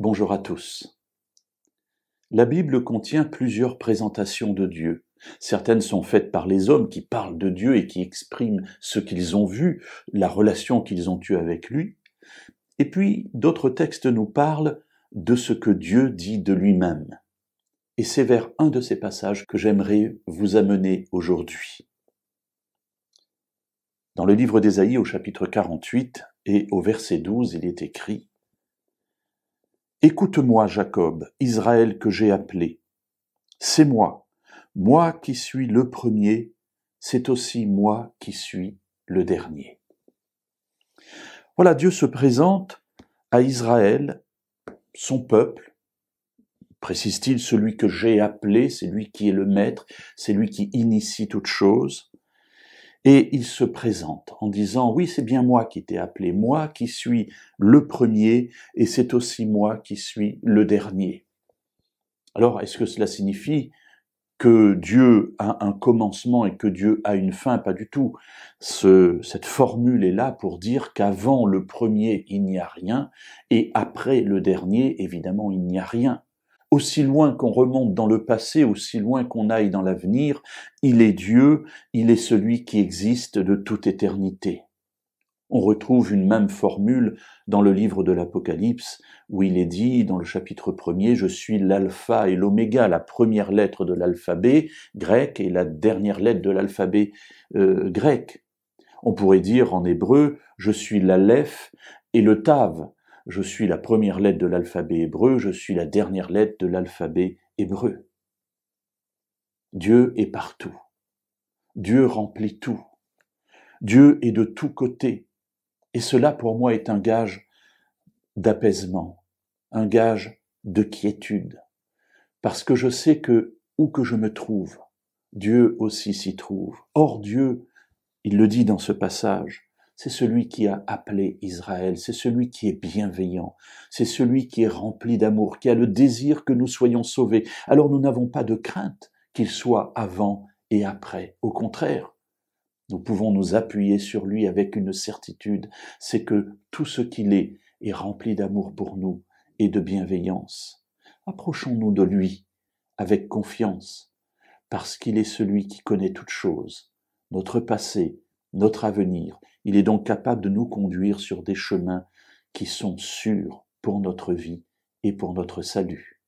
Bonjour à tous. La Bible contient plusieurs présentations de Dieu. Certaines sont faites par les hommes qui parlent de Dieu et qui expriment ce qu'ils ont vu, la relation qu'ils ont eue avec lui. Et puis d'autres textes nous parlent de ce que Dieu dit de lui-même. Et c'est vers un de ces passages que j'aimerais vous amener aujourd'hui. Dans le livre d'Ésaïe au chapitre 48 et au verset 12, il est écrit: « Écoute-moi, Jacob, Israël que j'ai appelé. C'est moi qui suis le premier, c'est aussi moi qui suis le dernier. » Voilà, Dieu se présente à Israël, son peuple, précise-t-il, celui que j'ai appelé, c'est lui qui est le maître, c'est lui qui initie toute chose. Et il se présente en disant, oui, c'est bien moi qui t'ai appelé, moi qui suis le premier, et c'est aussi moi qui suis le dernier. Alors, est-ce que cela signifie que Dieu a un commencement et que Dieu a une fin? Pas du tout. Cette formule est là pour dire qu'avant le premier, il n'y a rien, et après le dernier, évidemment, il n'y a rien. Aussi loin qu'on remonte dans le passé, aussi loin qu'on aille dans l'avenir, il est Dieu, il est celui qui existe de toute éternité. On retrouve une même formule dans le livre de l'Apocalypse, où il est dit, dans le chapitre 1er, « Je suis l'alpha et l'oméga », la première lettre de l'alphabet grec et la dernière lettre de l'alphabet grec. On pourrait dire en hébreu, « Je suis l'aleph et le tav ». Je suis la première lettre de l'alphabet hébreu, je suis la dernière lettre de l'alphabet hébreu. Dieu est partout. Dieu remplit tout. Dieu est de tous côtés. Et cela, pour moi, est un gage d'apaisement, un gage de quiétude. Parce que je sais que, où que je me trouve, Dieu aussi s'y trouve. Or, Dieu, il le dit dans ce passage, c'est celui qui a appelé Israël, c'est celui qui est bienveillant, c'est celui qui est rempli d'amour, qui a le désir que nous soyons sauvés. Alors nous n'avons pas de crainte qu'il soit avant et après. Au contraire, nous pouvons nous appuyer sur lui avec une certitude, c'est que tout ce qu'il est rempli d'amour pour nous et de bienveillance. Approchons-nous de lui avec confiance, parce qu'il est celui qui connaît toutes choses, notre passé, notre avenir. Il est donc capable de nous conduire sur des chemins qui sont sûrs pour notre vie et pour notre salut.